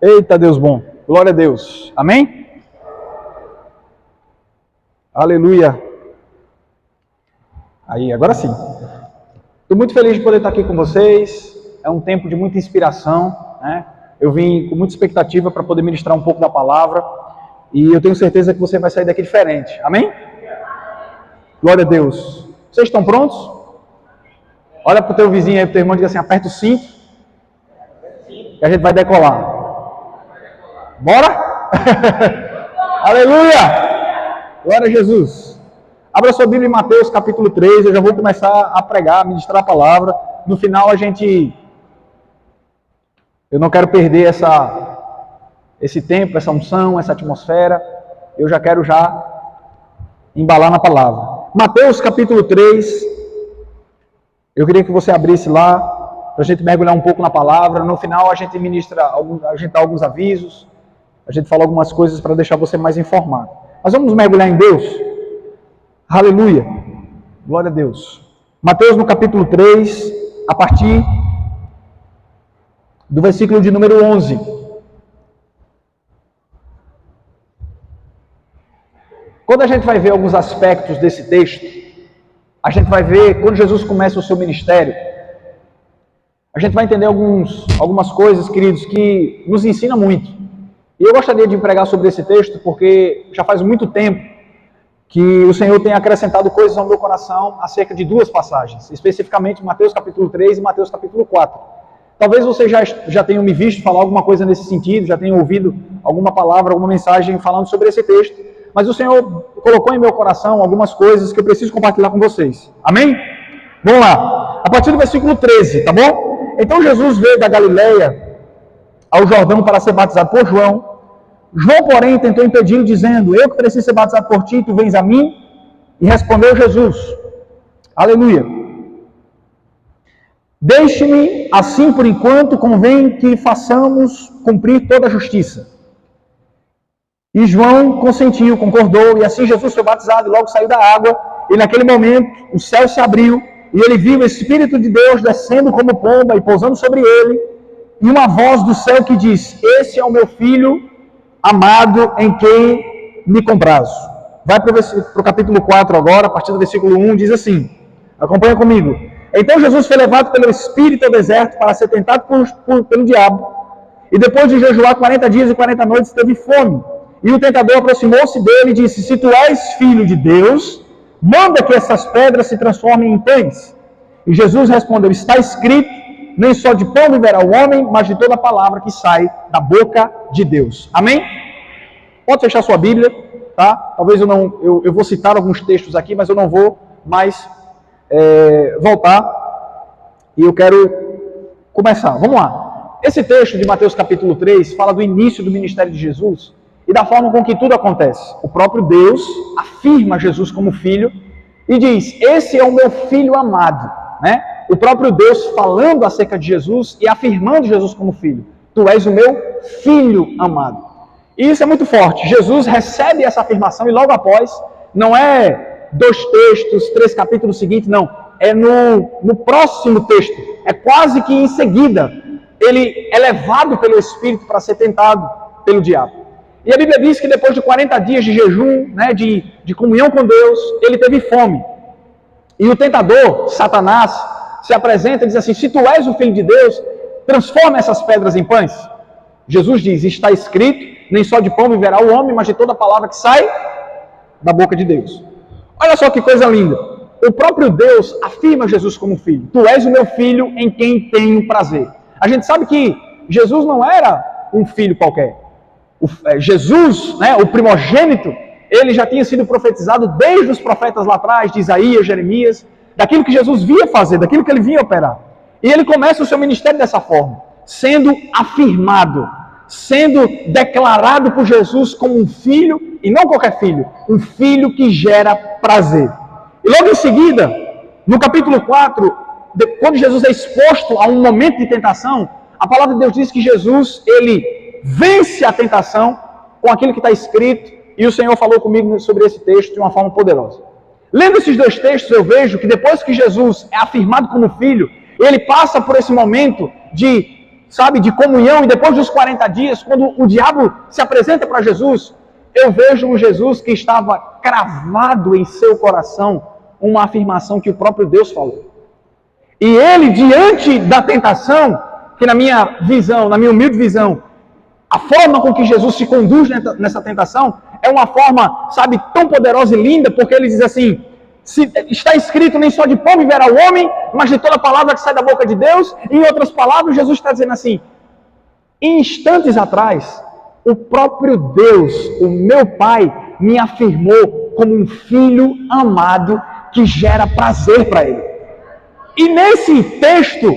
Eita, Deus bom. Glória a Deus. Amém? Aleluia. Aí, agora sim. Estou muito feliz de poder estar aqui com vocês. É um tempo de muita inspiração, né? Eu vim com muita expectativa para poder ministrar um pouco da palavra. E eu tenho certeza que você vai sair daqui diferente. Amém? Glória a Deus. Vocês estão prontos? Olha para o teu vizinho aí, para o teu irmão, e diga assim, aperta o cinto. Que a gente vai decolar. Bora? Aleluia! Glória a Jesus. Abra sua Bíblia em Mateus capítulo 3. Eu já vou começar a pregar, a ministrar a palavra. No final eu não quero perder esse tempo, essa unção, essa atmosfera. Eu já quero embalar na palavra. Mateus capítulo 3. Eu queria que você abrisse lá, para a gente mergulhar um pouco na palavra. No final a gente dá alguns avisos, a gente fala algumas coisas para deixar você mais informado. Mas vamos mergulhar em Deus? Aleluia! Glória a Deus. Mateus no capítulo 3, a partir do versículo de número 11. Quando a gente vai ver alguns aspectos desse texto, a gente vai ver, quando Jesus começa o seu ministério, a gente vai entender algumas coisas, queridos, que nos ensinam muito. E eu gostaria de pregar sobre esse texto, porque já faz muito tempo que o Senhor tem acrescentado coisas ao meu coração acerca de duas passagens, especificamente Mateus capítulo 3 e Mateus capítulo 4. Talvez vocês já tenham me visto falar alguma coisa nesse sentido, já tenham ouvido alguma palavra, alguma mensagem falando sobre esse texto, mas o Senhor colocou em meu coração algumas coisas que eu preciso compartilhar com vocês. Amém? Vamos lá. A partir do versículo 13, tá bom? Então Jesus veio da Galileia ao Jordão para ser batizado por João. João, porém, tentou impedi-lo, dizendo, eu que preciso ser batizado por ti, tu vens a mim? E respondeu Jesus, aleluia, deixe-me assim por enquanto, convém que façamos cumprir toda a justiça. E João consentiu, concordou, e assim Jesus foi batizado, e logo saiu da água, e naquele momento o céu se abriu, e ele viu o Espírito de Deus descendo como pomba e pousando sobre ele, e uma voz do céu que diz, esse é o meu filho amado em quem me comprazo. Vai para o capítulo 4 agora, a partir do versículo 1, diz assim, acompanha comigo. Então Jesus foi levado pelo Espírito ao deserto para ser tentado pelo diabo, e depois de jejuar 40 dias e 40 noites teve fome. E o tentador aproximou-se dele e disse, se tu és filho de Deus, manda que essas pedras se transformem em pães. E Jesus respondeu, está escrito, nem só de pão viverá o homem, mas de toda a palavra que sai da boca de Deus. Amém? Pode fechar sua Bíblia, tá? Talvez eu vou citar alguns textos aqui, mas eu não vou mais voltar. E eu quero começar. Vamos lá. Esse texto de Mateus capítulo 3 fala do início do ministério de Jesus e da forma com que tudo acontece. O próprio Deus afirma Jesus como filho e diz, esse é o meu filho amado, né? O próprio Deus falando acerca de Jesus e afirmando Jesus como filho. Tu és o meu filho amado. E isso é muito forte. Jesus recebe essa afirmação e logo após, não é 2 textos, 3 capítulos seguintes, não. É no próximo texto. É quase que em seguida. Ele é levado pelo Espírito para ser tentado pelo diabo. E a Bíblia diz que depois de 40 dias de jejum, né, de comunhão com Deus, ele teve fome. E o tentador, Satanás, se apresenta e diz assim, se tu és o Filho de Deus, transforma essas pedras em pães. Jesus diz, está escrito, nem só de pão viverá o homem, mas de toda a palavra que sai da boca de Deus. Olha só que coisa linda. O próprio Deus afirma Jesus como filho. Tu és o meu filho em quem tenho prazer. A gente sabe que Jesus não era um filho qualquer. Jesus, né, o primogênito, ele já tinha sido profetizado desde os profetas lá atrás, de Isaías, Jeremias, daquilo que Jesus via fazer, daquilo que ele vinha operar. E ele começa o seu ministério dessa forma, sendo afirmado, sendo declarado por Jesus como um filho, e não qualquer filho, um filho que gera prazer. E logo em seguida, no capítulo 4, quando Jesus é exposto a um momento de tentação, a palavra de Deus diz que Jesus, ele vence a tentação com aquilo que está escrito, e o Senhor falou comigo sobre esse texto de uma forma poderosa. Lendo esses 2 textos, eu vejo que depois que Jesus é afirmado como filho, ele passa por esse momento de sabe, de comunhão, e depois dos 40 dias, quando o diabo se apresenta para Jesus, eu vejo um Jesus que estava cravado em seu coração uma afirmação que o próprio Deus falou. E ele, diante da tentação, que na minha visão, na minha humilde visão, a forma com que Jesus se conduz nessa tentação é uma forma, sabe, tão poderosa e linda, porque ele diz assim, está escrito, nem só de pão viverá o homem, mas de toda palavra que sai da boca de Deus. Em outras palavras, Jesus está dizendo assim, instantes atrás, o próprio Deus, o meu Pai, me afirmou como um filho amado que gera prazer para ele. E nesse texto,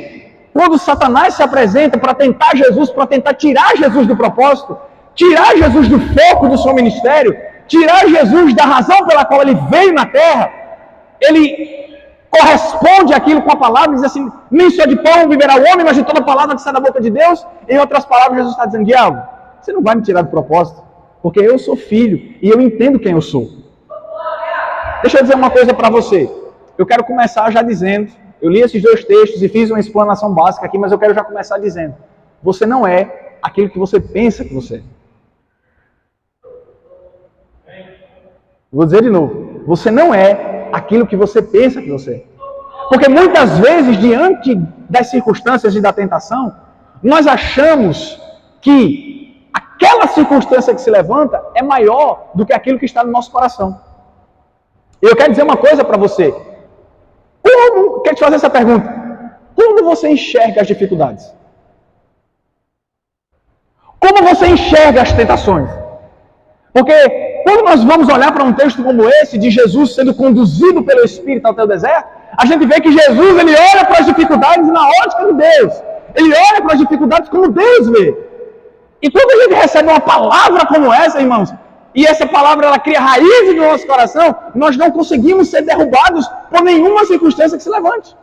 quando Satanás se apresenta para tentar Jesus, para tentar tirar Jesus do propósito, tirar Jesus do foco do seu ministério, tirar Jesus da razão pela qual ele veio na terra, ele corresponde àquilo com a palavra, diz assim, nem só de pão viverá o homem, mas de toda palavra que sai da boca de Deus. Em outras palavras, Jesus está dizendo, diabo, você não vai me tirar do propósito, porque eu sou filho e eu entendo quem eu sou. Deixa eu dizer uma coisa para você. Eu quero começar já dizendo, eu li esses dois textos e fiz uma explanação básica aqui, mas eu quero já começar dizendo, você não é aquilo que você pensa que você é. Vou dizer de novo, você não é aquilo que você pensa que você é. Porque muitas vezes, diante das circunstâncias e da tentação, nós achamos que aquela circunstância que se levanta é maior do que aquilo que está no nosso coração. E eu quero dizer uma coisa para você. Quero te fazer essa pergunta. Como você enxerga as dificuldades? Como você enxerga as tentações? Porque quando nós vamos olhar para um texto como esse, de Jesus sendo conduzido pelo Espírito até o deserto, a gente vê que Jesus, ele olha para as dificuldades na ótica de Deus. Ele olha para as dificuldades como Deus vê. E quando a gente recebe uma palavra como essa, irmãos, e essa palavra ela cria raízes no nosso coração, nós não conseguimos ser derrubados por nenhuma circunstância que se levante.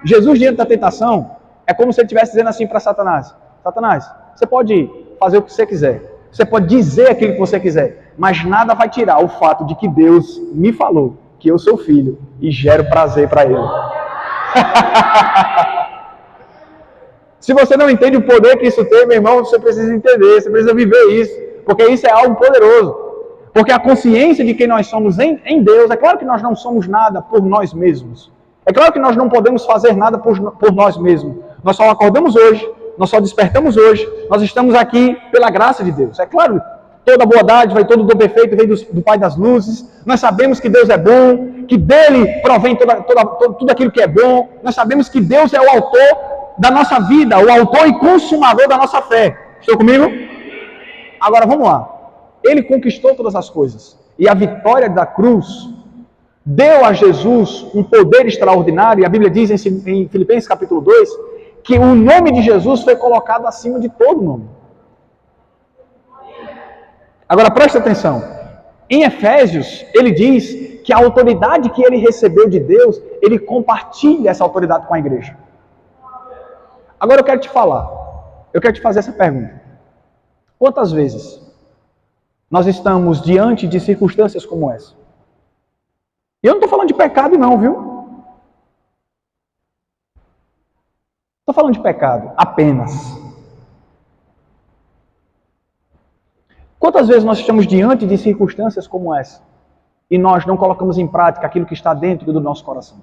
Jesus, diante da tentação, é como se ele estivesse dizendo assim para Satanás, Satanás, você pode fazer o que você quiser, você pode dizer aquilo que você quiser, mas nada vai tirar o fato de que Deus me falou que eu sou filho e gero prazer para ele. Se você não entende o poder que isso tem, meu irmão, você precisa entender, você precisa viver isso, porque isso é algo poderoso. Porque a consciência de quem nós somos em Deus, é claro que nós não somos nada por nós mesmos. É claro que nós não podemos fazer nada por nós mesmos. Nós só acordamos hoje, nós só despertamos hoje, nós estamos aqui pela graça de Deus. É claro, toda boa dádiva e todo dom perfeito vem do Pai das luzes. Nós sabemos que Deus é bom, que dele provém tudo aquilo que é bom. Nós sabemos que Deus é o autor da nossa vida, o autor e consumador da nossa fé. Estou comigo? Agora vamos lá. Ele conquistou todas as coisas. E a vitória da cruz deu a Jesus um poder extraordinário. E a Bíblia diz em Filipenses capítulo 2, que o nome de Jesus foi colocado acima de todo nome. Agora presta atenção. Em Efésios, ele diz que a autoridade que ele recebeu de Deus, ele compartilha essa autoridade com a igreja. Agora eu quero te falar, eu quero te fazer essa pergunta. Quantas vezes nós estamos diante de circunstâncias como essa? E eu não estou falando de pecado não, viu? Estou falando de pecado apenas. Quantas vezes nós estamos diante de circunstâncias como essa e nós não colocamos em prática aquilo que está dentro do nosso coração?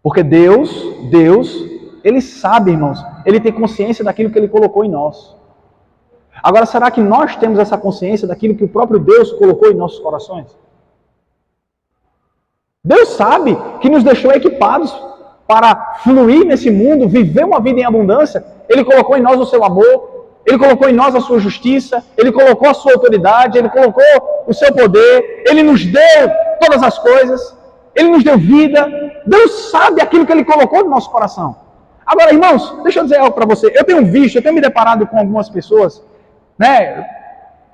Porque Deus, Ele sabe, irmãos, Ele tem consciência daquilo que Ele colocou em nós. Agora, será que nós temos essa consciência daquilo que o próprio Deus colocou em nossos corações? Deus sabe que nos deixou equipados para fluir nesse mundo, viver uma vida em abundância. Ele colocou em nós o seu amor, Ele colocou em nós a sua justiça, Ele colocou a sua autoridade, Ele colocou o seu poder, Ele nos deu todas as coisas, Ele nos deu vida. Deus sabe aquilo que Ele colocou no nosso coração. Agora, irmãos, deixa eu dizer algo para você. Eu tenho me deparado com algumas pessoas, né?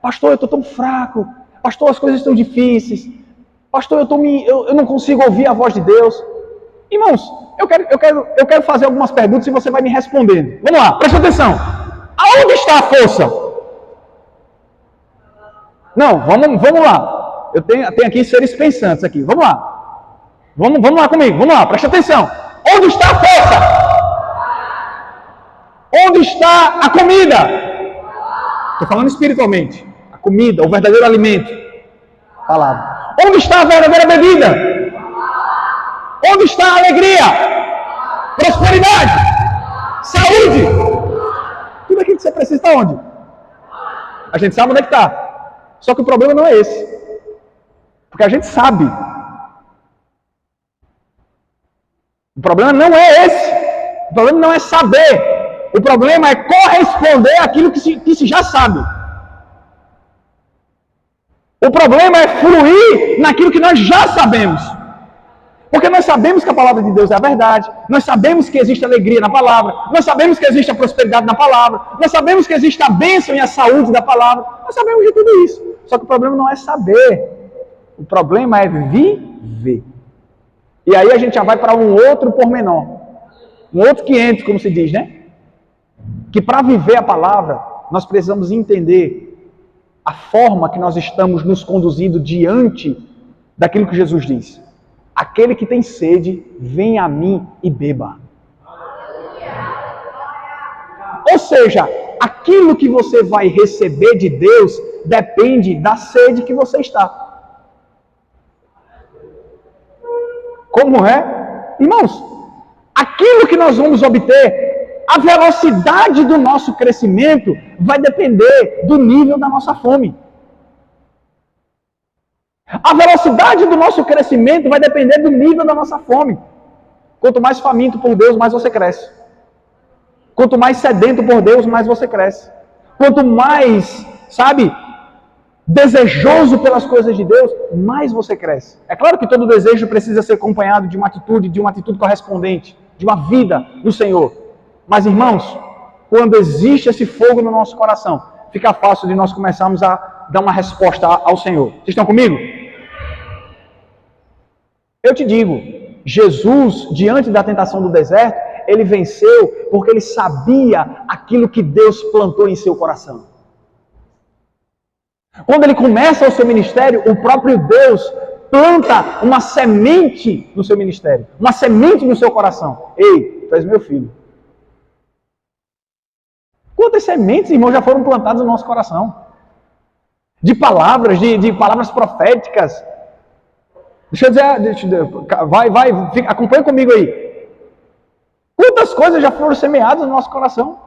Pastor, eu estou tão fraco. Pastor, as coisas estão difíceis. Pastor, eu não consigo ouvir a voz de Deus. Irmãos, eu quero fazer algumas perguntas e você vai me respondendo. Vamos lá, presta atenção. Aonde está a força? Não, vamos lá. Eu tenho aqui seres pensantes aqui. Vamos lá. Vamos lá comigo, vamos lá, presta atenção. Onde está a força? Onde está a comida? Estou falando espiritualmente. A comida, o verdadeiro alimento. Palavra. Onde está a verdadeira bebida? Onde está a alegria? Prosperidade? Saúde? Tudo aquilo que você precisa está onde? A gente sabe onde é que está. Só que o problema não é esse. Porque a gente sabe. O problema não é esse. O problema não é saber. O problema é corresponder àquilo que se já sabe. O problema é fluir naquilo que nós já sabemos. Porque nós sabemos que a palavra de Deus é a verdade. Nós sabemos que existe alegria na palavra. Nós sabemos que existe a prosperidade na palavra. Nós sabemos que existe a bênção e a saúde da palavra. Nós sabemos de tudo isso. Só que o problema não é saber. O problema é viver. E aí a gente já vai para um outro pormenor. Um outro 500, como se diz, né? Que para viver a palavra, nós precisamos entender a forma que nós estamos nos conduzindo diante daquilo que Jesus diz. Aquele que tem sede, venha a mim e beba. Ou seja, aquilo que você vai receber de Deus depende da sede que você está. Como é? Irmãos, aquilo que nós vamos obter, a velocidade do nosso crescimento vai depender do nível da nossa fome. A velocidade do nosso crescimento vai depender do nível da nossa fome. Quanto mais faminto por Deus, mais você cresce. Quanto mais sedento por Deus, mais você cresce. Quanto mais, desejoso pelas coisas de Deus, mais você cresce. É claro que todo desejo precisa ser acompanhado de uma atitude correspondente, de uma vida no Senhor. Mas, irmãos, quando existe esse fogo no nosso coração, fica fácil de nós começarmos a dar uma resposta ao Senhor. Vocês estão comigo? Eu te digo, Jesus, diante da tentação do deserto, ele venceu porque ele sabia aquilo que Deus plantou em seu coração. Quando ele começa o seu ministério, o próprio Deus planta uma semente no seu ministério, uma semente no seu coração. Ei, tu és meu filho. Quantas sementes, irmãos, já foram plantadas no nosso coração? De palavras, de palavras proféticas. Deixa eu dizer, acompanha comigo aí. Quantas coisas já foram semeadas no nosso coração?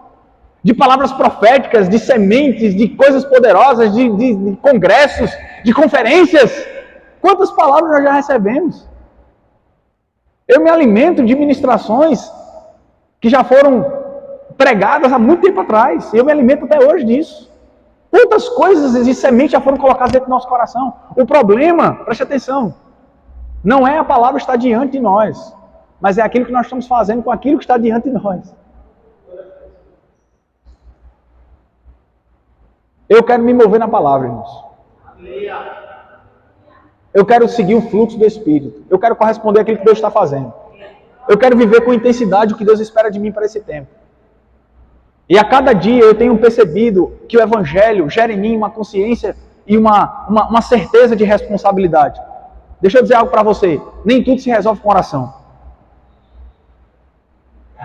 De palavras proféticas, de sementes, de coisas poderosas, de congressos, de conferências. Quantas palavras nós já recebemos? Eu me alimento de ministrações que já foram pregadas há muito tempo atrás. E eu me alimento até hoje disso. Quantas coisas de semente já foram colocadas dentro do nosso coração? O problema, preste atenção, não é a palavra estar diante de nós, mas é aquilo que nós estamos fazendo com aquilo que está diante de nós. Eu quero me mover na palavra, irmãos. Eu quero seguir o fluxo do Espírito. Eu quero corresponder àquilo que Deus está fazendo. Eu quero viver com intensidade o que Deus espera de mim para esse tempo. E a cada dia eu tenho percebido que o Evangelho gera em mim uma consciência e uma certeza de responsabilidade. Deixa eu dizer algo para você. Nem tudo se resolve com oração.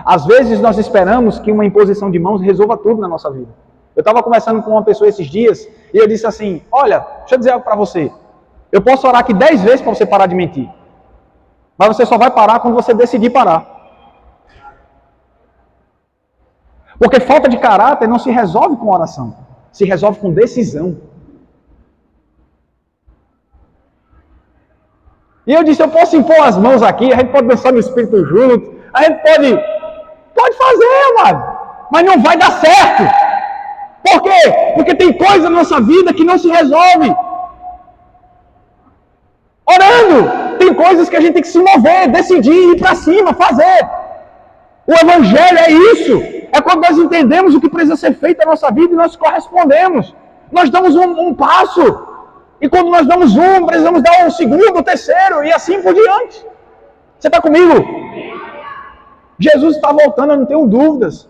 Às vezes nós esperamos que uma imposição de mãos resolva tudo na nossa vida. Eu estava conversando com uma pessoa esses dias e eu disse assim, olha, deixa eu dizer algo para você. Eu posso orar aqui 10 vezes para você parar de mentir. Mas você só vai parar quando você decidir parar. Porque falta de caráter não se resolve com oração. Se resolve com decisão. E eu disse, eu posso impor as mãos aqui, a gente pode dançar no Espírito junto, a gente pode fazer, amado. Mas não vai dar certo. Por quê? Porque tem coisa na nossa vida que não se resolve orando. Tem coisas que a gente tem que se mover, decidir, ir para cima, fazer. O Evangelho é isso. É quando nós entendemos o que precisa ser feito na nossa vida e nós correspondemos. Nós damos um passo. E quando nós damos precisamos dar um segundo, o terceiro e assim por diante. Você está comigo? Jesus está voltando, eu não tenho dúvidas.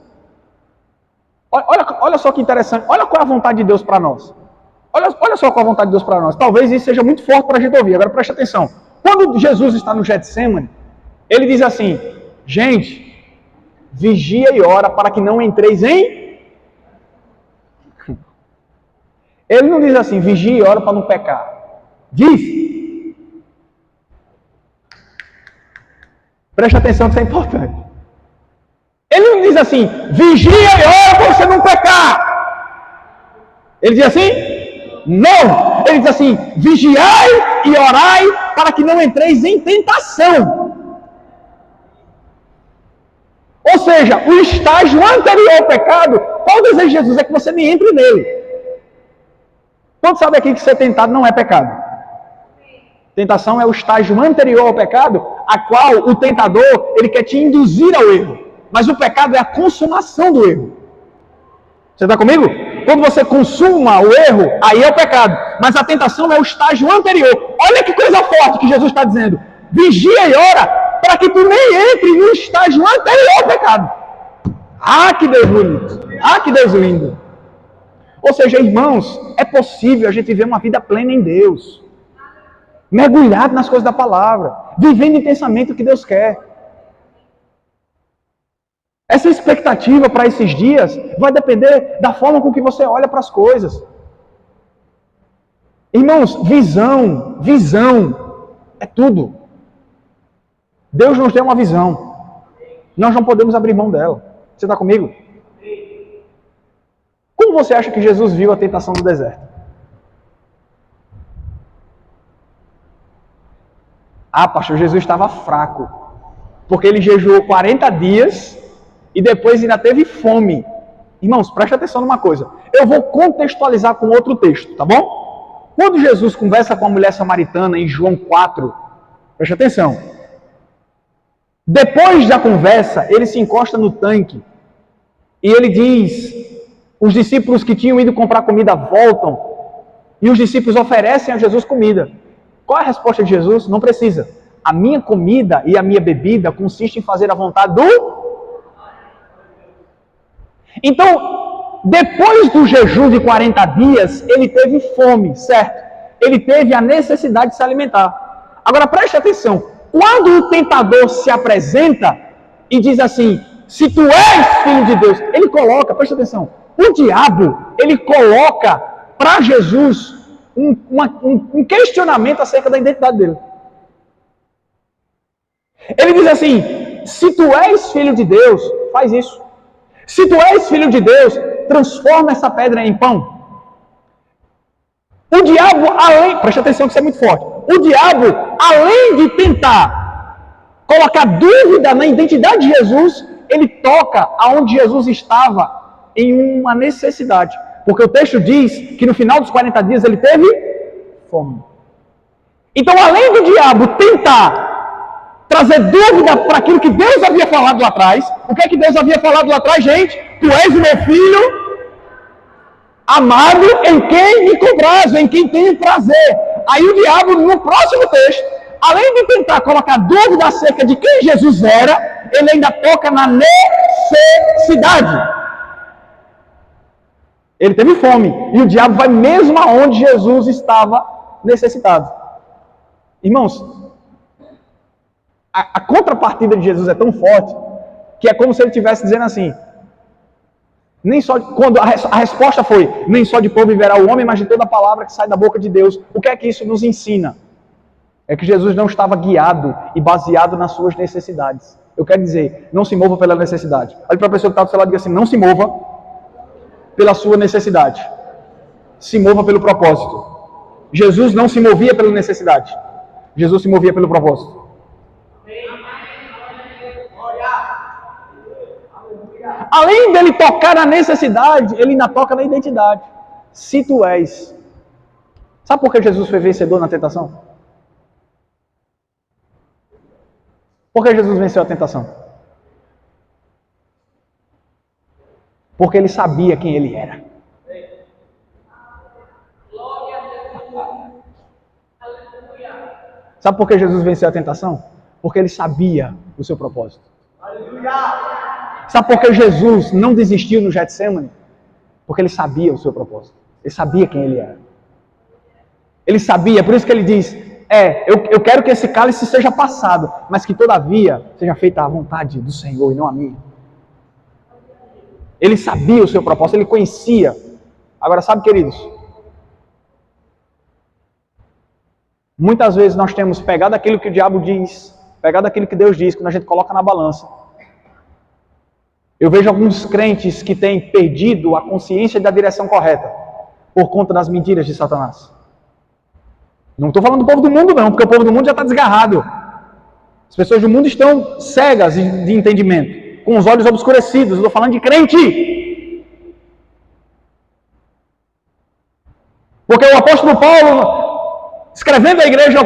Olha só que interessante. Olha qual é a vontade de Deus para nós. Olha só qual é a vontade de Deus para nós. Talvez isso seja muito forte para a gente ouvir. Agora preste atenção. Quando Jesus está no Getsemane, ele diz assim, gente, vigia e ora para que não entreis em... Ele não diz assim, vigia e ora para não pecar. Diz. Preste atenção que isso é importante. Ele não diz assim, vigia e ora para você não pecar. Ele diz assim? Não. Ele diz assim, vigiai e orai para que não entreis em tentação. Ou seja, o estágio anterior ao pecado, qual o desejo de Jesus? É que você nem entre nele. Quando sabe aqui que ser tentado não é pecado? Tentação é o estágio anterior ao pecado, a qual o tentador, ele quer te induzir ao erro. Mas o pecado é a consumação do erro. Você está comigo? Quando você consuma o erro, aí é o pecado. Mas a tentação é o estágio anterior. Olha que coisa forte que Jesus está dizendo. Vigia e ora para que tu nem entre no estágio anterior ao pecado. Ah, que Deus bonito. Ah, que Deus lindo. Ou seja, irmãos, é possível a gente viver uma vida plena em Deus. Mergulhado nas coisas da palavra. Vivendo intensamente o que Deus quer. Essa expectativa para esses dias vai depender da forma com que você olha para as coisas. Irmãos, visão é tudo. Deus nos deu uma visão. Nós não podemos abrir mão dela. Você está comigo? Como você acha que Jesus viu a tentação do deserto? Ah, pastor, Jesus estava fraco. Porque ele jejuou 40 dias e depois ainda teve fome. Irmãos, preste atenção numa coisa. Eu vou contextualizar com outro texto, tá bom? Quando Jesus conversa com a mulher samaritana em João 4, preste atenção. Depois da conversa, ele se encosta no tanque e ele diz, os discípulos que tinham ido comprar comida voltam e os discípulos oferecem a Jesus comida. Qual é a resposta de Jesus? Não precisa. A minha comida e a minha bebida consiste em fazer a vontade do... Então, depois do jejum de 40 dias, ele teve fome, certo? Ele teve a necessidade de se alimentar. Agora, preste atenção. Quando o tentador se apresenta e diz assim, se tu és filho de Deus, ele coloca, preste atenção, o diabo, ele coloca para Jesus um questionamento acerca da identidade dele. Ele diz assim, se tu és filho de Deus, faz isso. Se tu és filho de Deus, transforma essa pedra em pão. O diabo, preste atenção que isso é muito forte. O diabo, além de tentar colocar dúvida na identidade de Jesus, ele toca aonde Jesus estava em uma necessidade. Porque o texto diz que no final dos 40 dias ele teve fome. Então, além do diabo tentar trazer dúvida para aquilo que Deus havia falado lá atrás. O que é que Deus havia falado lá atrás, gente? Tu és o meu filho amado em quem me comprazo, em quem tenho prazer. Aí o diabo, no próximo texto, além de tentar colocar dúvida acerca de quem Jesus era, ele ainda toca na necessidade. Ele teve fome. E o diabo vai mesmo aonde Jesus estava necessitado. Irmãos, a contrapartida de Jesus é tão forte que é como se ele estivesse dizendo assim, nem só quando a resposta foi, nem só de pão viverá o homem, mas de toda a palavra que sai da boca de Deus. O que é que isso nos ensina? É que Jesus não estava guiado e baseado nas suas necessidades. Eu quero dizer, não se mova pela necessidade. Olha para a pessoa que está do seu lado e diga assim, não se mova pela sua necessidade. Se mova pelo propósito. Jesus não se movia pela necessidade. Jesus se movia pelo propósito. Além dele tocar na necessidade, ele ainda toca na identidade. Se tu és. Sabe por que Jesus foi vencedor na tentação? Por que Jesus venceu a tentação? Porque ele sabia quem ele era. Sabe por que Jesus venceu a tentação? Porque ele sabia o seu propósito. Sabe por que Jesus não desistiu no Getsemane? Porque ele sabia o seu propósito. Ele sabia quem ele era. Ele sabia, por isso que ele diz, eu quero que esse cálice seja passado, mas que todavia seja feita a vontade do Senhor e não a minha. Ele sabia o seu propósito, ele conhecia. Agora, sabe, queridos, muitas vezes nós temos pegado aquilo que o diabo diz, pegado aquilo que Deus diz, quando a gente coloca na balança. Eu vejo alguns crentes que têm perdido a consciência da direção correta por conta das mentiras de Satanás. Não estou falando do povo do mundo não, porque o povo do mundo já está desgarrado. As pessoas do mundo estão cegas de entendimento, com os olhos obscurecidos. Eu estou falando de crente. Porque o apóstolo Paulo, escrevendo à igreja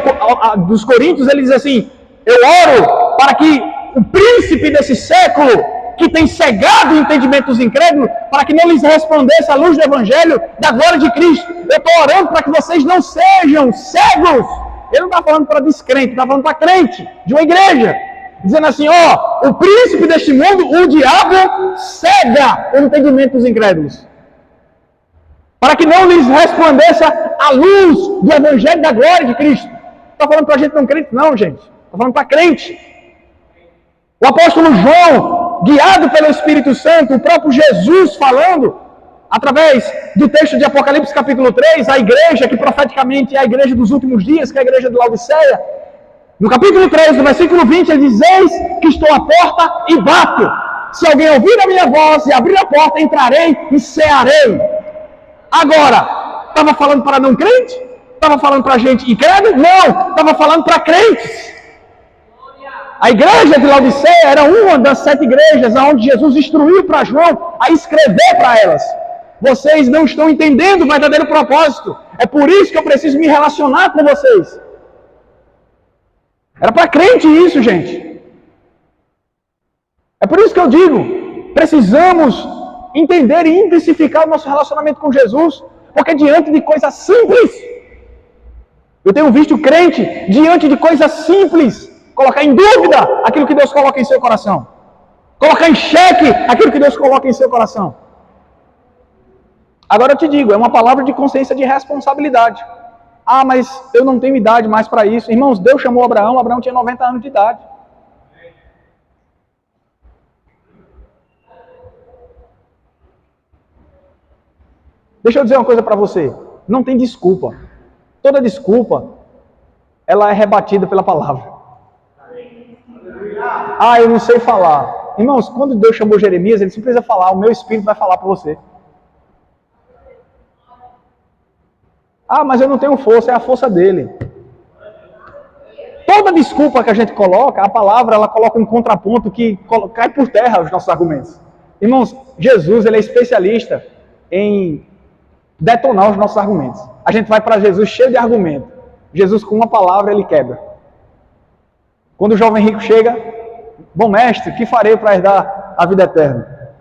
dos Coríntios, ele diz assim: eu oro para que o príncipe desse século, que tem cegado o entendimento dos incrédulos, para que não lhes resplandeça a luz do evangelho da glória de Cristo. Eu estou orando para que vocês não sejam cegos. Ele não está falando para descrente, está falando para crente, de uma igreja. Dizendo assim, o príncipe deste mundo, o diabo, cega o entendimento dos incrédulos. Para que não lhes resplandeça a luz do evangelho da glória de Cristo. Não está falando para a gente não crente, não, gente. Está falando para crente. O apóstolo João, guiado pelo Espírito Santo, o próprio Jesus falando, através do texto de Apocalipse capítulo 3, a igreja que profeticamente é a igreja dos últimos dias, que é a igreja de Laodiceia, no capítulo 3, no versículo 20, ele diz: eis que estou à porta e bato. Se alguém ouvir a minha voz e abrir a porta, entrarei e cearei. Agora, estava falando para não crente? Estava falando para gente incrédulo? Não, estava falando para crentes. A igreja de Laodiceia era uma das 7 igrejas onde Jesus instruiu para João a escrever para elas. Vocês não estão entendendo o verdadeiro propósito. É por isso que eu preciso me relacionar com vocês. Era para crente isso, gente. É por isso que eu digo, precisamos entender e intensificar o nosso relacionamento com Jesus, porque diante de coisas simples, eu tenho visto crente diante de coisas simples colocar em dúvida aquilo que Deus coloca em seu coração. Colocar em xeque aquilo que Deus coloca em seu coração. Agora eu te digo, é uma palavra de consciência de responsabilidade. Ah, mas eu não tenho idade mais para isso. Irmãos, Deus chamou Abraão, Abraão tinha 90 anos de idade. Deixa eu dizer uma coisa para você. Não tem desculpa. Toda desculpa, ela é rebatida pela palavra. Ah, eu não sei falar. Irmãos, quando Deus chamou Jeremias, ele simplesmente falar, o meu espírito vai falar para você. Ah, mas eu não tenho força, é a força dele. Toda desculpa que a gente coloca, a palavra, ela coloca um contraponto que cai por terra os nossos argumentos. Irmãos, Jesus, ele é especialista em detonar os nossos argumentos. A gente vai para Jesus cheio de argumento. Jesus, com uma palavra, ele quebra. Quando o jovem rico chega, bom mestre, que farei para herdar a vida eterna?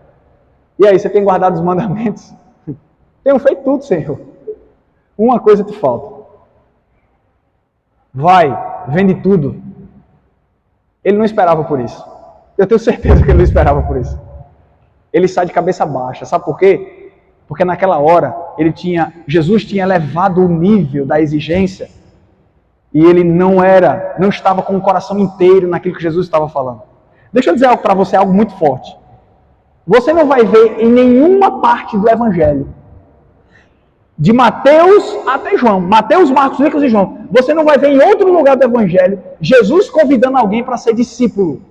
E aí, você tem guardado os mandamentos? Tenho feito tudo, Senhor. Uma coisa te falta. Vai, vende tudo. Ele não esperava por isso. Eu tenho certeza que ele não esperava por isso. Ele sai de cabeça baixa. Sabe por quê? Porque naquela hora, Jesus tinha elevado o nível da exigência e ele não estava com o coração inteiro naquilo que Jesus estava falando. Deixa eu dizer algo para você, algo muito forte. Você não vai ver em nenhuma parte do Evangelho, de Mateus até João, Mateus, Marcos, Lucas e João, você não vai ver em outro lugar do Evangelho, Jesus convidando alguém para ser discípulo.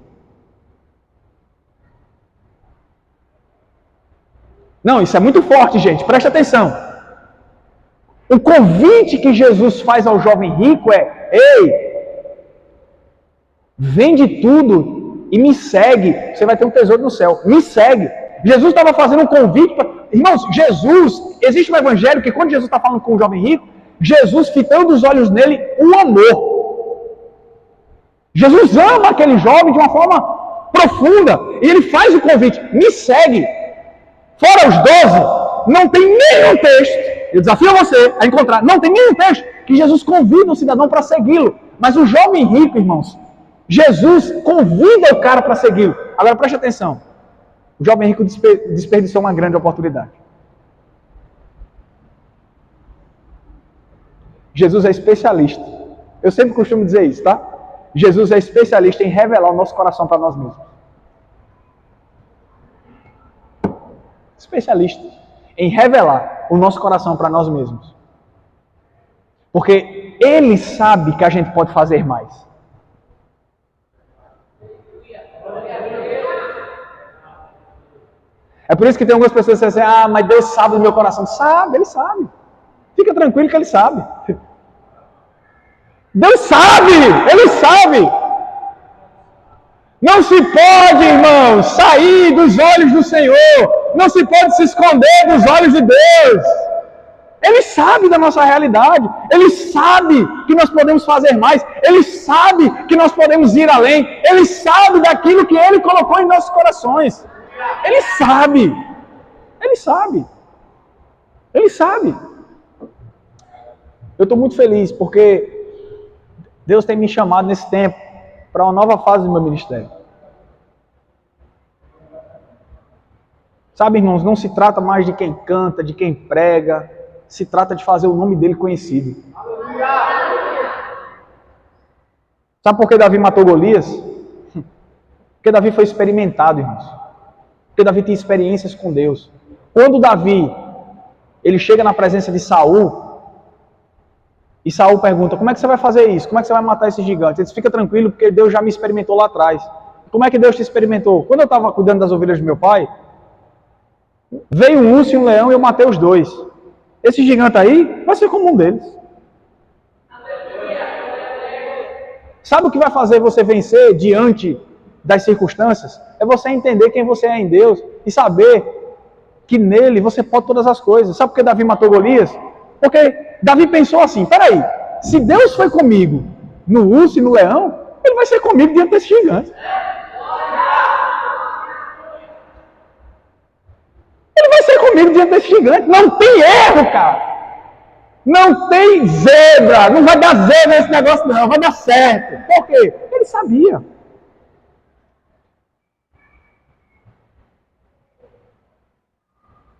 Não, isso é muito forte, gente, presta atenção. O convite que Jesus faz ao jovem rico é: ei, vende tudo e me segue, você vai ter um tesouro no céu, me segue. Jesus estava fazendo um convite para... Irmãos, Jesus, existe um evangelho que quando Jesus está falando com o jovem rico, Jesus fitando os olhos nele, um amor. Jesus ama aquele jovem de uma forma profunda, e ele faz o convite, me segue. Fora os 12, não tem nenhum texto, eu desafio você a encontrar, não tem nenhum texto que Jesus convida um cidadão para segui-lo. Mas o jovem rico, irmãos, Jesus convida o cara para segui-lo. Agora preste atenção, o jovem rico desperdiçou uma grande oportunidade. Jesus é especialista. Eu sempre costumo dizer isso, tá? Jesus é especialista em revelar o nosso coração para nós mesmos. Especialista em revelar o nosso coração para nós mesmos. Porque Ele sabe que a gente pode fazer mais. É por isso que tem algumas pessoas que dizem assim, mas Deus sabe do meu coração. Sabe, Ele sabe. Fica tranquilo que Ele sabe. Deus sabe, Ele sabe. Não se pode, irmãos, sair dos olhos do Senhor. Não se pode se esconder dos olhos de Deus. Ele sabe da nossa realidade. Ele sabe que nós podemos fazer mais. Ele sabe que nós podemos ir além. Ele sabe daquilo que Ele colocou em nossos corações. Ele sabe. Ele sabe. Ele sabe. Eu estou muito feliz porque Deus tem me chamado nesse tempo para uma nova fase do meu ministério. Sabe, irmãos, não se trata mais de quem canta, de quem prega, se trata de fazer o nome dele conhecido. Sabe por que Davi matou Golias? Porque Davi foi experimentado, irmãos. Porque Davi tem experiências com Deus. Quando Davi, ele chega na presença de Saul, e Saul pergunta, como é que você vai fazer isso? Como é que você vai matar esse gigante? Ele diz, fica tranquilo, porque Deus já me experimentou lá atrás. Como é que Deus te experimentou? Quando eu estava cuidando das ovelhas do meu pai, veio um urso e um leão e eu matei os dois. Esse gigante aí vai ser como um deles. Sabe o que vai fazer você vencer diante das circunstâncias? É você entender quem você é em Deus e saber que nele você pode todas as coisas. Sabe por que Davi matou Golias? Porque Davi pensou assim, peraí, se Deus foi comigo no urso e no leão, Ele vai ser comigo diante desse gigante. Ele vai ser comigo diante desse gigante. Não tem erro, cara. Não tem zebra. Não vai dar zebra nesse negócio não, vai dar certo. Por quê? Ele sabia.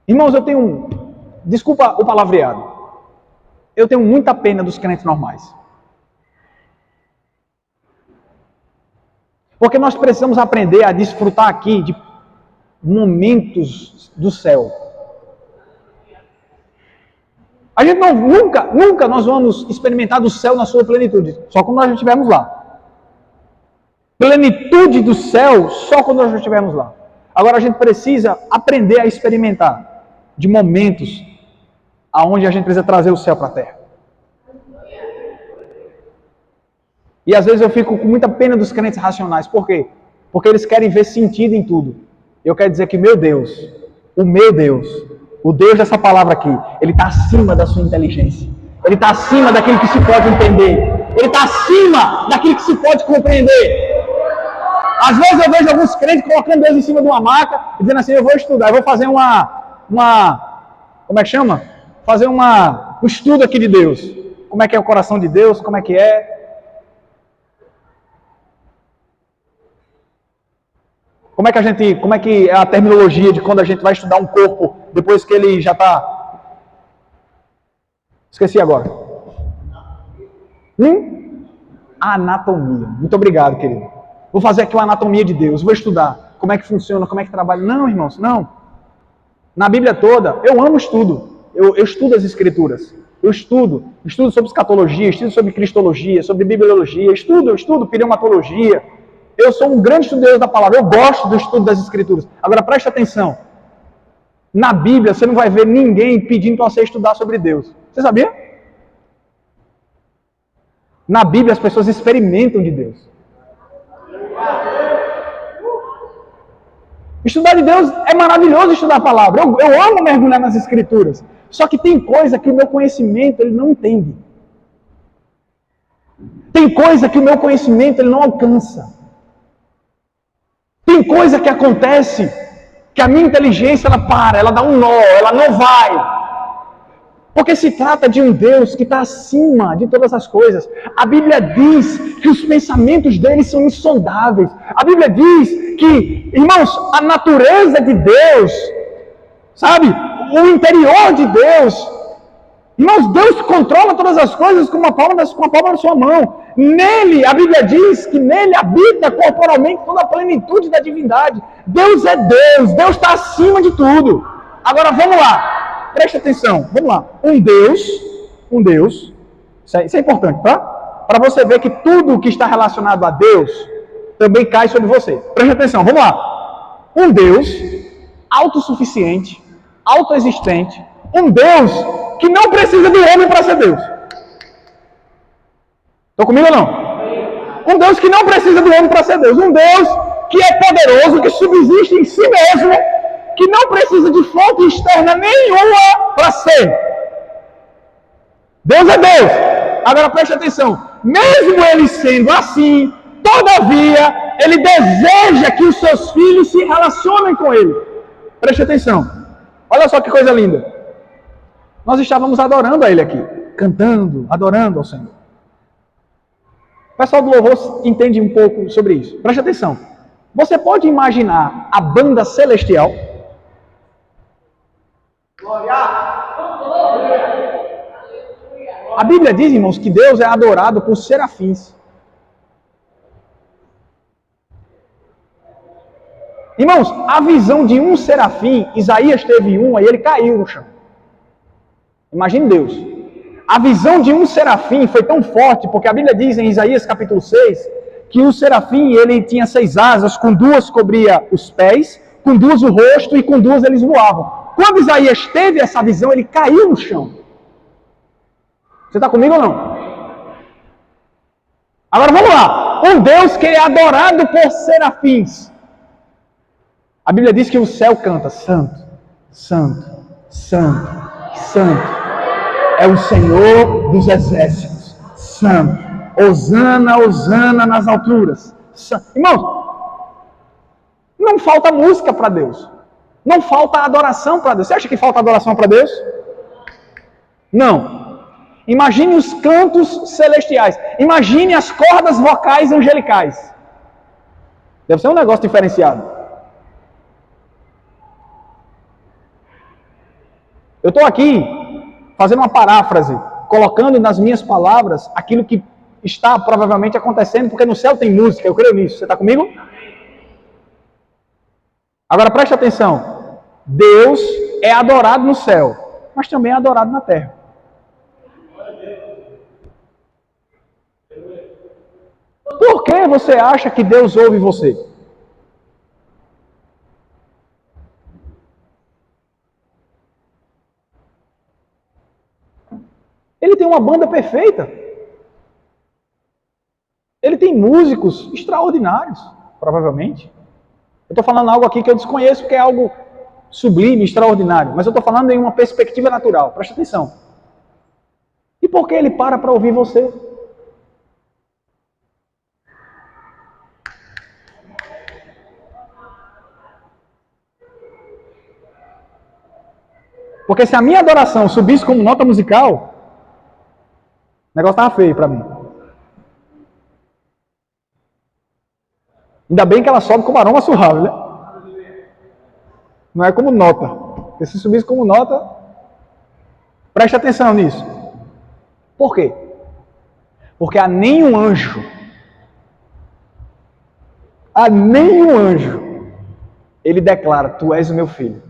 Irmãos, eu tenho, desculpa o palavreado, eu tenho muita pena dos crentes normais. Porque nós precisamos aprender a desfrutar aqui de momentos do céu. A gente nunca nós vamos experimentar do céu na sua plenitude, só quando nós estivermos lá. Plenitude do céu, só quando nós estivermos lá. Agora a gente precisa aprender a experimentar de momentos aonde a gente precisa trazer o céu para a terra. E às vezes eu fico com muita pena dos crentes racionais. Por quê? Porque eles querem ver sentido em tudo. Eu quero dizer que meu Deus, o Deus dessa palavra aqui, Ele está acima da sua inteligência. Ele está acima daquilo que se pode entender. Ele está acima daquilo que se pode compreender. Às vezes eu vejo alguns crentes colocando Deus em cima de uma maca e dizendo assim, eu vou estudar, eu vou fazer como é que chama? Fazer um estudo aqui de Deus. Como é que é o coração de Deus, como é que é. Como é que é a terminologia de quando a gente vai estudar um corpo depois que ele já está... Esqueci agora. Anatomia. Muito obrigado, querido. Vou fazer aqui uma anatomia de Deus, vou estudar como é que funciona, como é que trabalha. Não, irmãos, não. Na Bíblia toda, eu amo estudo. Eu estudo as Escrituras. Eu estudo sobre escatologia, estudo sobre cristologia, sobre bibliologia, eu estudo pneumatologia. Eu sou um grande estudioso da palavra, eu gosto do estudo das Escrituras. Agora preste atenção, na Bíblia você não vai ver ninguém pedindo para você estudar sobre Deus. Você sabia? Na Bíblia as pessoas experimentam de Deus. Estudar de Deus é maravilhoso, estudar a palavra. Eu amo mergulhar nas Escrituras. Só que tem coisa que o meu conhecimento ele não entende. Tem coisa que o meu conhecimento ele não alcança. Tem coisa que acontece que a minha inteligência ela para, ela dá um nó, ela não vai. Porque se trata de um Deus que está acima de todas as coisas. A Bíblia diz que os pensamentos dele são insondáveis. A Bíblia diz que, irmãos, a natureza de Deus, sabe? O interior de Deus Irmãos, Deus controla todas as coisas com a palma da sua mão. Nele, a Bíblia diz que nele habita corporalmente toda a plenitude da divindade. Deus é Deus, Deus está acima de tudo. Agora vamos lá, preste atenção, vamos lá. Um Deus, isso é importante, tá? Para você ver que tudo que está relacionado a Deus também cai sobre você. Preste atenção, vamos lá. Um Deus autossuficiente, autoexistente, um Deus que não precisa do homem para ser Deus. Estão comigo ou não? Um Deus que não precisa do homem para ser Deus. Um Deus que é poderoso, que subsiste em si mesmo, que não precisa de fonte externa nenhuma para ser. Deus é Deus. Agora preste atenção. Mesmo ele sendo assim, todavia, ele deseja que os seus filhos se relacionem com ele. Preste atenção. Olha só que coisa linda. Nós estávamos adorando a ele aqui. Cantando, adorando ao Senhor. O pessoal do louvor entende um pouco sobre isso. Preste atenção. Você pode imaginar a banda celestial? A Bíblia diz, irmãos, que Deus é adorado por serafins. Irmãos, a visão de um serafim, Isaías teve um, aí ele caiu no chão. Imagine Deus. A visão de um serafim foi tão forte, porque a Bíblia diz em Isaías capítulo 6, que o serafim, ele tinha 6 asas, com 2 cobria os pés, com 2 o rosto e com 2 eles voavam. Quando Isaías teve essa visão, ele caiu no chão. Você está comigo ou não? Agora vamos lá. Um Deus que é adorado por serafins. A Bíblia diz que o céu canta: Santo, Santo, Santo, Santo. É o Senhor dos exércitos. Santo. Hosana, Hosana nas alturas. Irmãos, não falta música para Deus. Não falta adoração para Deus. Você acha que falta adoração para Deus? Não. Imagine os cantos celestiais. Imagine as cordas vocais angelicais. Deve ser um negócio diferenciado. Eu estou aqui fazendo uma paráfrase, colocando nas minhas palavras aquilo que está provavelmente acontecendo, porque no céu tem música, eu creio nisso. Você está comigo? Agora preste atenção. Deus é adorado no céu, mas também é adorado na terra. Por que você acha que Deus ouve você? Ele tem uma banda perfeita. Ele tem músicos extraordinários, provavelmente. Eu estou falando algo aqui que eu desconheço, porque é algo sublime, extraordinário. Mas eu estou falando em uma perspectiva natural. Presta atenção. E por que ele para ouvir você? Porque se a minha adoração subisse como nota musical, o negócio estava feio para mim. Ainda bem que ela sobe como aroma suave, né? Não é como nota. Porque se subisse como nota, preste atenção nisso. Por quê? Porque a nenhum anjo, ele declara: tu és o meu filho.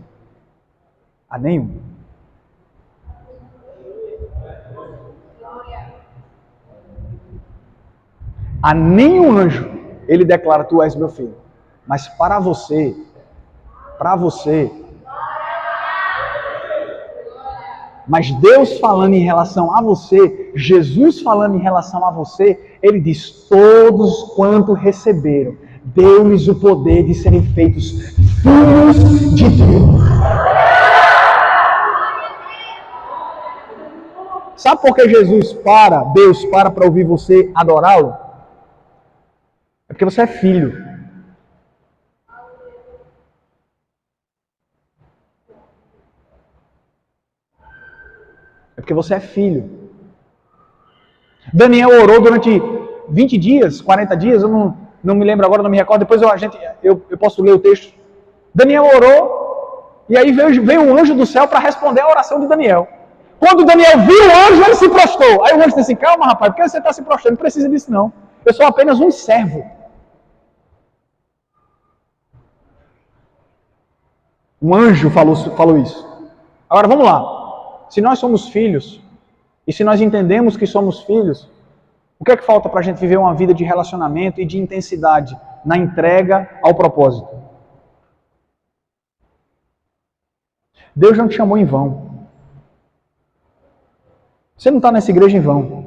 A nenhum. A nenhum anjo ele declara: tu és meu filho. Mas para você, mas Deus falando em relação a você, Jesus falando em relação a você, ele diz: todos quanto receberam, deu-lhes o poder de serem feitos filhos de Deus. Sabe por que Deus para ouvir você adorá-lo? É porque você é filho. É porque você é filho. Daniel orou durante 20 dias, 40 dias, eu não me lembro agora, não me recordo, depois eu posso ler o texto. Daniel orou, e aí veio um anjo do céu para responder a oração de Daniel. Quando Daniel viu o anjo, ele se prostrou. Aí o anjo disse assim, calma rapaz, por que você está se prostrando? Não precisa disso não. Eu sou apenas um servo. Um anjo falou isso. Agora vamos lá. Se nós somos filhos, e se nós entendemos que somos filhos, o que é que falta para a gente viver uma vida de relacionamento e de intensidade na entrega ao propósito? Deus não te chamou em vão. Você não está nessa igreja em vão.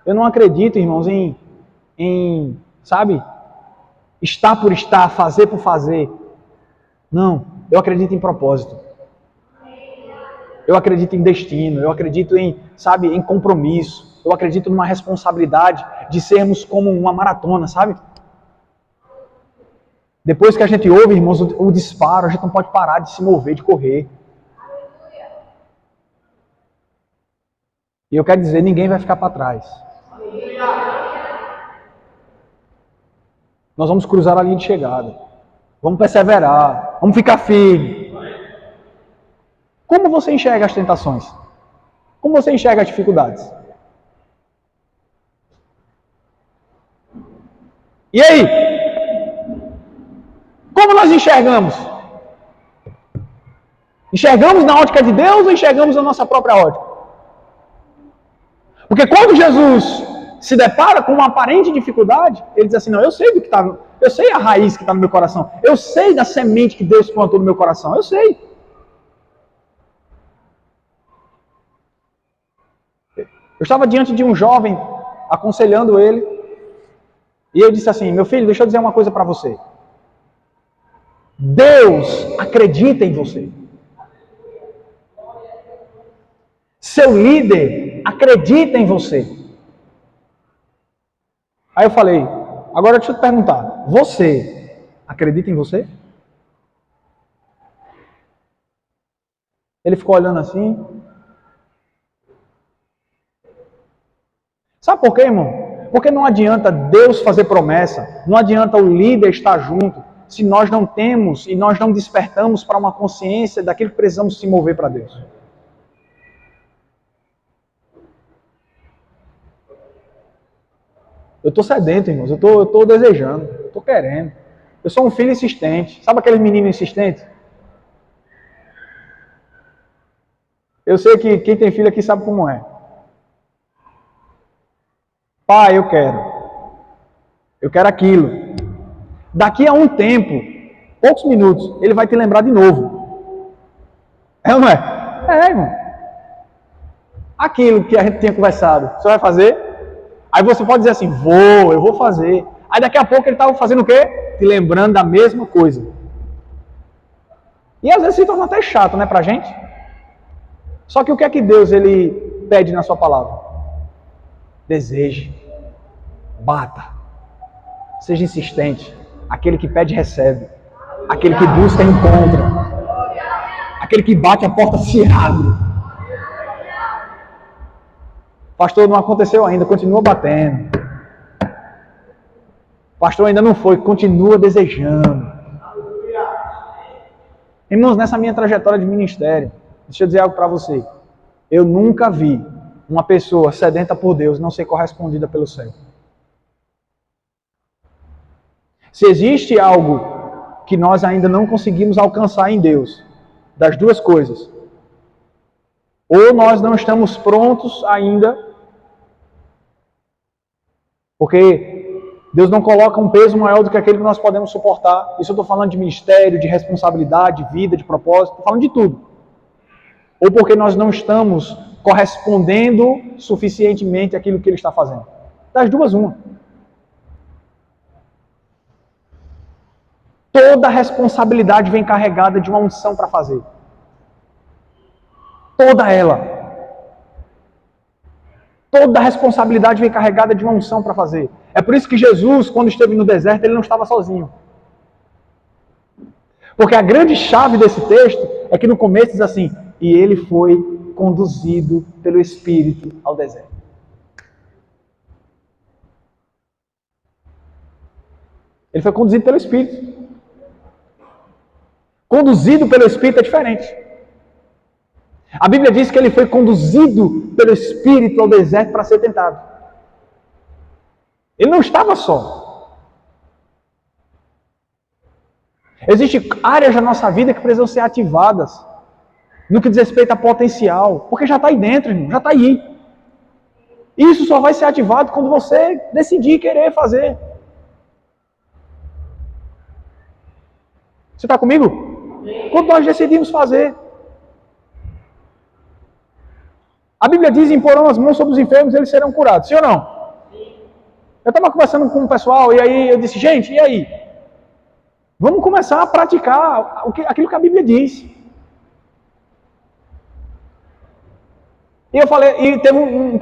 Eu não acredito, irmãos, em, sabe, estar por estar, fazer por fazer. Não, eu acredito em propósito. Eu acredito em destino, eu acredito em, sabe, em compromisso. Eu acredito numa responsabilidade de sermos como uma maratona, sabe? Depois que a gente ouve, irmãos, o disparo, a gente não pode parar de se mover, de correr. E eu quero dizer, ninguém vai ficar para trás. Nós vamos cruzar a linha de chegada. Vamos perseverar. Vamos ficar firme. Como você enxerga as tentações? Como você enxerga as dificuldades? E aí? Como nós enxergamos? Enxergamos na ótica de Deus ou enxergamos na nossa própria ótica? Porque quando Jesus se depara com uma aparente dificuldade, ele diz assim, não, eu sei do que está, eu sei a raiz que está no meu coração, eu sei da semente que Deus plantou no meu coração, eu sei. Eu estava diante de um jovem, aconselhando ele, e eu disse assim, meu filho, deixa eu dizer uma coisa para você. Deus acredita em você. Seu líder acredita em você. Aí eu falei, agora deixa eu te perguntar, você acredita em você? Ele ficou olhando assim. Sabe por quê, irmão? Porque não adianta Deus fazer promessa, não adianta o líder estar junto, se nós não temos e nós não despertamos para uma consciência daquilo que precisamos se mover para Deus. Eu estou sedento, irmãos, eu estou desejando, eu estou querendo. Eu sou um filho insistente. Sabe aquele menino insistente? Eu sei que quem tem filho aqui sabe como é. Pai, eu quero. Eu quero aquilo. Daqui a um tempo, poucos minutos, ele vai te lembrar de novo. É ou não é? É, irmão. Aquilo que a gente tinha conversado, você vai fazer? Aí você pode dizer assim, eu vou fazer. Aí daqui a pouco ele estava fazendo o quê? Te lembrando da mesma coisa. E às vezes se torna até chato, né, pra gente? Só que o que é que Deus ele pede na sua palavra? Deseje, bata, seja insistente. Aquele que pede recebe, aquele que busca encontra, aquele que bate a porta se abre. Pastor, não aconteceu ainda, continua batendo. Pastor, ainda não foi, continua desejando. Irmãos, nessa minha trajetória de ministério, deixa eu dizer algo para você. Eu nunca vi uma pessoa sedenta por Deus não ser correspondida pelo céu. Se existe algo que nós ainda não conseguimos alcançar em Deus, das duas coisas, ou nós não estamos prontos ainda, porque Deus não coloca um peso maior do que aquele que nós podemos suportar. Isso eu estou falando de ministério, de responsabilidade, de vida, de propósito, estou falando de tudo. Ou porque nós não estamos correspondendo suficientemente àquilo que Ele está fazendo. Das duas, uma. Toda responsabilidade vem carregada de uma unção para fazer. Toda ela. Toda responsabilidade vem carregada de uma unção para fazer. É por isso que Jesus, quando esteve no deserto, ele não estava sozinho. Porque a grande chave desse texto é que no começo diz assim, e ele foi conduzido pelo Espírito ao deserto. Ele foi conduzido pelo Espírito. Conduzido pelo Espírito é diferente. A Bíblia diz que ele foi conduzido pelo Espírito ao deserto para ser tentado. Ele não estava só. Existem áreas da nossa vida que precisam ser ativadas no que diz respeito a potencial, porque já está aí dentro, irmão, já está aí. Isso só vai ser ativado quando você decidir querer fazer. Você está comigo? Quando nós decidimos fazer. A Bíblia diz: imporão as mãos sobre os enfermos, eles serão curados. Sim ou não? Sim. Eu estava conversando com o pessoal e aí eu disse: gente, e aí? Vamos começar a praticar aquilo que a Bíblia diz. E eu falei, e teve um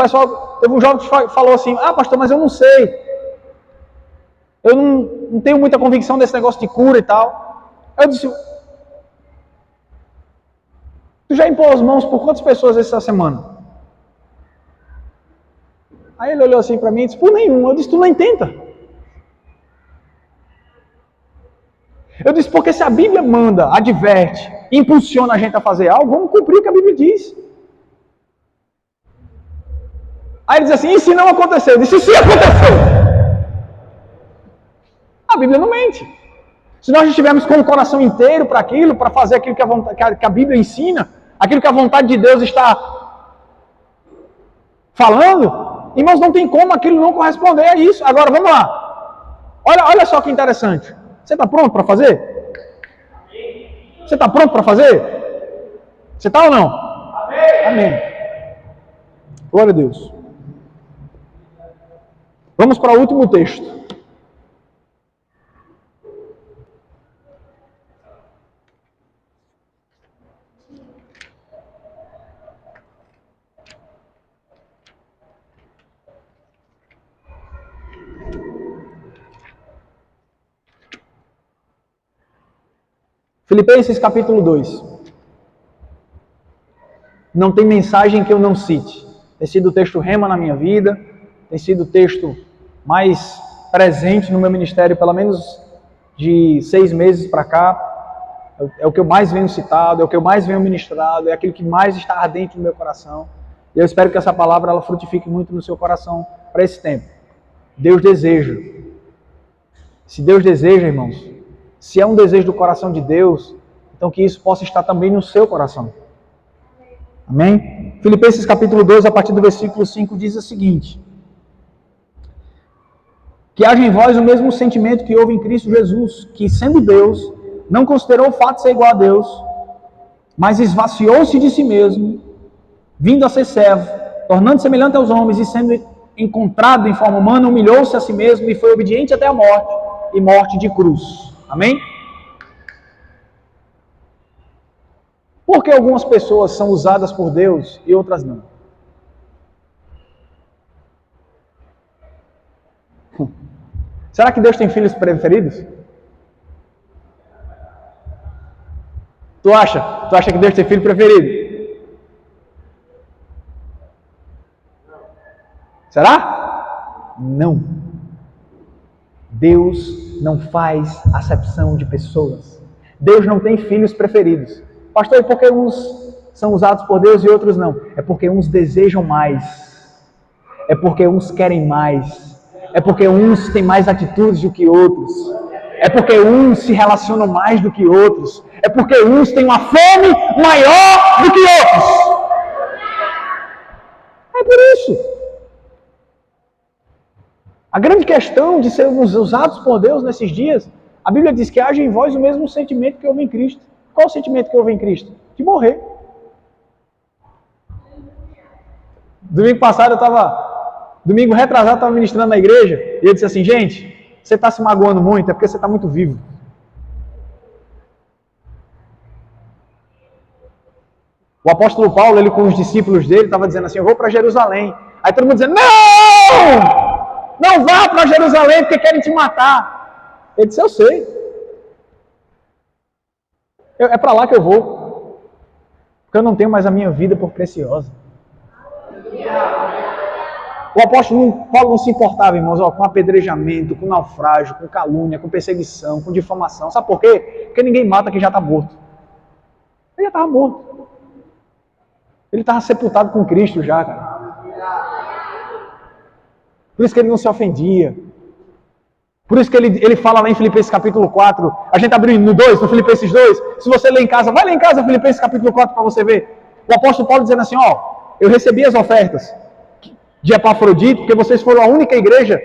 jovem que falou assim: ah, pastor, mas eu não sei. Eu não tenho muita convicção desse negócio de cura e tal. Eu disse: tu já impôs as mãos por quantas pessoas essa semana? Aí ele olhou assim para mim e disse: por nenhum. Eu disse: tu nem tenta. Eu disse: porque se a Bíblia manda, adverte, impulsiona a gente a fazer algo, vamos cumprir o que a Bíblia diz. Aí ele diz assim: e se não aconteceu? Eu disse: e se aconteceu? A Bíblia não mente. Se nós estivermos com o coração inteiro para aquilo, para fazer aquilo que a Bíblia ensina, aquilo que a vontade de Deus está falando, irmãos, não tem como aquilo não corresponder a isso. Agora, vamos lá. Olha só que interessante. Você está pronto para fazer? Você está pronto para fazer? Você está ou não? Amém. Amém. Glória a Deus. Vamos para o último texto. Filipenses capítulo 2. Não tem mensagem que eu não cite. Tem sido o texto rema na minha vida, tem sido o texto mais presente no meu ministério, pelo menos de 6 meses para cá. É o que eu mais venho citado, é o que eu mais venho ministrado, é aquilo que mais está ardente no meu coração. E eu espero que essa palavra ela frutifique muito no seu coração para esse tempo. Deus deseja. Se Deus deseja, irmãos, se é um desejo do coração de Deus, então que isso possa estar também no seu coração. Amém? Filipenses capítulo 2, a partir do versículo 5, diz o seguinte: que haja em vós o mesmo sentimento que houve em Cristo Jesus, que sendo Deus, não considerou o fato de ser igual a Deus, mas esvaziou-se de si mesmo, vindo a ser servo, tornando-se semelhante aos homens, e sendo encontrado em forma humana, humilhou-se a si mesmo e foi obediente até a morte, e morte de cruz. Amém? Por que algumas pessoas são usadas por Deus e outras não? Será que Deus tem filhos preferidos? Tu acha? Tu acha que Deus tem filho preferido? Será? Não. Deus não faz acepção de pessoas. Deus não tem filhos preferidos. Pastor, e por que uns são usados por Deus e outros não? É porque uns desejam mais. É porque uns querem mais. É porque uns têm mais atitudes do que outros. É porque uns se relacionam mais do que outros. É porque uns têm uma fome maior do que outros. É por isso. A grande questão de sermos usados por Deus nesses dias, a Bíblia diz que haja em vós o mesmo sentimento que houve em Cristo. Qual o sentimento que houve em Cristo? De morrer. Domingo retrasado, eu estava ministrando na igreja, e eu disse assim: gente, você está se magoando muito, é porque você está muito vivo. O apóstolo Paulo, ele com os discípulos dele, estava dizendo assim: eu vou para Jerusalém. Aí todo mundo dizendo: não! Não vá para Jerusalém porque querem te matar. Ele disse: eu sei. É para lá que eu vou. Porque eu não tenho mais a minha vida por preciosa. O apóstolo Paulo não se importava, irmãos, com apedrejamento, com naufrágio, com calúnia, com perseguição, com difamação. Sabe por quê? Porque ninguém mata quem já está morto. Ele já estava morto. Ele estava sepultado com Cristo já, cara. Por isso que ele não se ofendia. Por isso que ele fala lá em Filipenses capítulo 4. A gente abriu no 2, no Filipenses 2. Se você ler em casa, vai lá em casa Filipenses capítulo 4 para você ver. O apóstolo Paulo dizendo assim, eu recebi as ofertas de Epafrodito, porque vocês foram a única igreja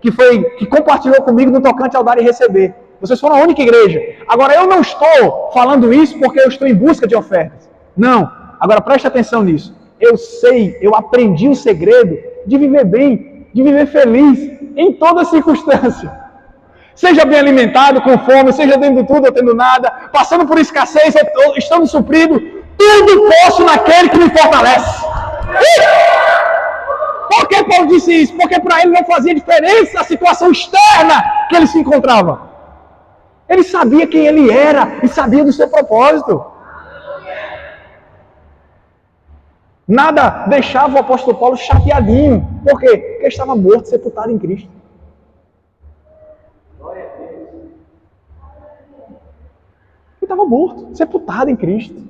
que compartilhou comigo no tocante ao dar e receber. Vocês foram a única igreja. Agora, eu não estou falando isso porque eu estou em busca de ofertas. Não. Agora, preste atenção nisso. Eu aprendi o segredo de viver bem, de viver feliz, em toda circunstância. Seja bem alimentado, com fome, seja tendo tudo ou tendo nada, passando por escassez, estando suprido, tudo posso naquele que me fortalece. Por que Paulo disse isso? Porque para ele não fazia diferença a situação externa que ele se encontrava. Ele sabia quem ele era e sabia do seu propósito. Nada deixava o apóstolo Paulo chateadinho. Por quê? Porque ele estava morto, sepultado em Cristo. Ele estava morto, sepultado em Cristo.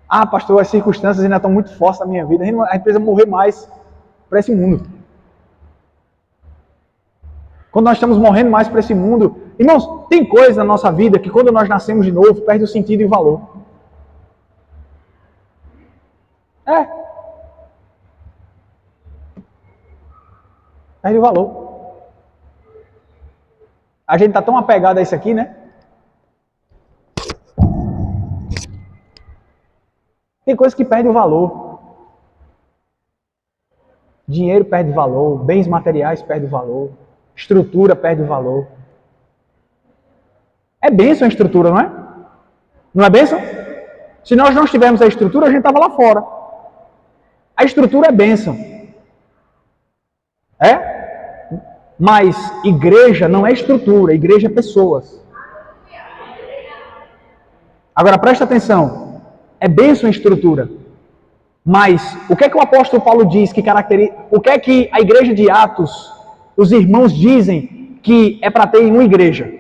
Ah, pastor, as circunstâncias ainda estão muito fortes na minha vida. A gente precisa morrer mais para esse mundo. Quando nós estamos morrendo mais para esse mundo... Irmãos, tem coisa na nossa vida que quando nós nascemos de novo, perde o sentido e o valor. Perde o valor. A gente está tão apegado a isso aqui, né? Tem coisa que perde o valor. Dinheiro perde valor, bens materiais perde valor, estrutura perde valor. É bênção a estrutura, não é? Não é bênção? Se nós não tivermos a estrutura, a gente estava lá fora. A estrutura é bênção. Mas igreja não é estrutura, igreja é pessoas. Agora presta atenção. É bênção a estrutura. Mas o que é que o apóstolo Paulo diz que caracteriza... O que é que a igreja de Atos, os irmãos dizem que é para ter em uma igreja?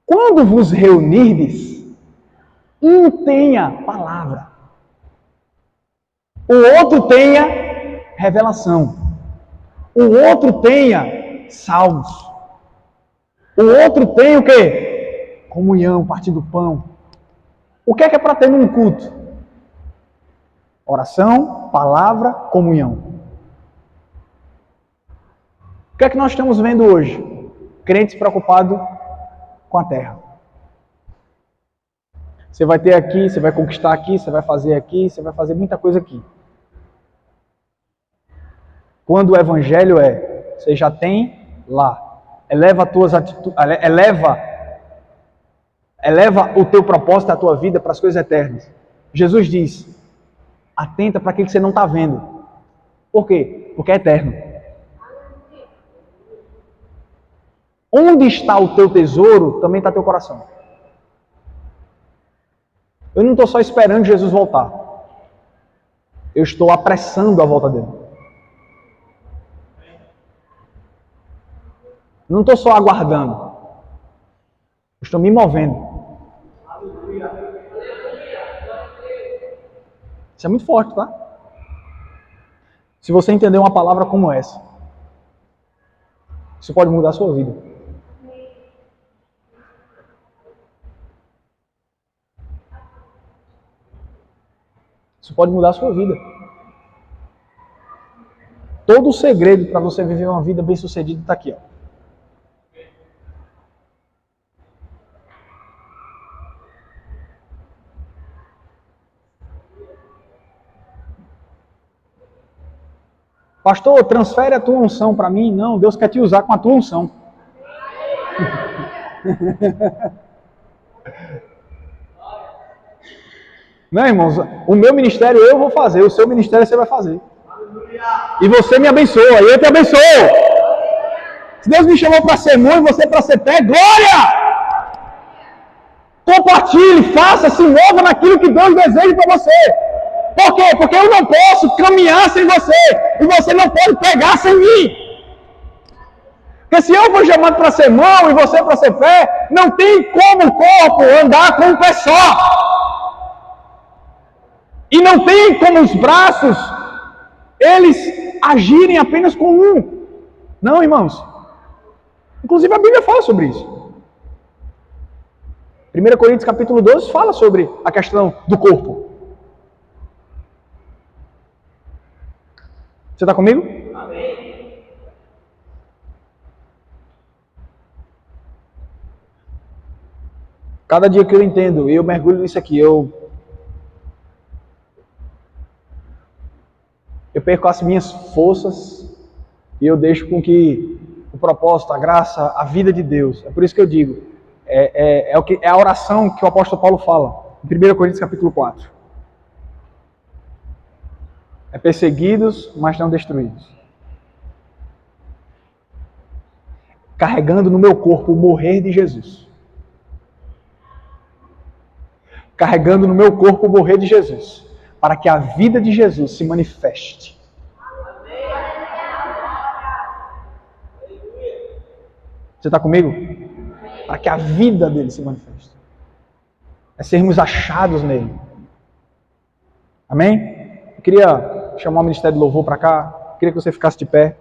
Quando vos reunirdes, um tenha palavra, o outro tenha revelação, o outro tenha salmos, o outro tenha o quê? Comunhão, partir do pão. O que é para ter num culto? Oração, palavra, comunhão. O que é que nós estamos vendo hoje? Crentes preocupados com a terra. Você vai ter aqui, você vai conquistar aqui, você vai fazer muita coisa aqui. Quando o evangelho você já tem lá. Eleva as tuas atitudes, eleva o teu propósito, a tua vida para as coisas eternas. Jesus diz, atenta para aquilo que você não está vendo. Por quê? Porque é eterno. Onde está o teu tesouro, também está teu coração. Eu não estou só esperando Jesus voltar. Eu estou apressando a volta dele. Não estou só aguardando. Eu estou me movendo. Isso é muito forte, tá? Se você entender uma palavra como essa, isso pode mudar a sua vida. Isso pode mudar a sua vida. Todo o segredo para você viver uma vida bem-sucedida está aqui, ó. Pastor, transfere a tua unção para mim. Não, Deus quer te usar com a tua unção. Não, irmãos, o meu ministério eu vou fazer, o seu ministério você vai fazer. E você me abençoa, e eu te abençoo. Se Deus me chamou para ser mão e você para ser pé, glória! Compartilhe, faça, se mova naquilo que Deus deseja para você. Por quê? Porque eu não posso caminhar sem você. E você não pode pegar sem mim. Porque se eu for chamado para ser mão e você para ser pé, não tem como o corpo andar com um pé só. E não tem como os braços, eles agirem apenas com um. Não, irmãos. Inclusive a Bíblia fala sobre isso. 1 Coríntios capítulo 12 fala sobre a questão do corpo. Você está comigo? Amém. Cada dia que eu entendo, eu mergulho nisso aqui, eu perco as minhas forças e eu deixo com que o propósito, a graça, a vida de Deus. É por isso que eu digo, é a oração que o apóstolo Paulo fala, em 1 Coríntios capítulo 4. É perseguidos, mas não destruídos. Carregando no meu corpo o morrer de Jesus. Carregando no meu corpo o morrer de Jesus. Para que a vida de Jesus se manifeste. Você está comigo? Para que a vida dele se manifeste. É sermos achados nele. Amém? Eu queria chamar o Ministério de Louvor para cá. Eu queria que você ficasse de pé.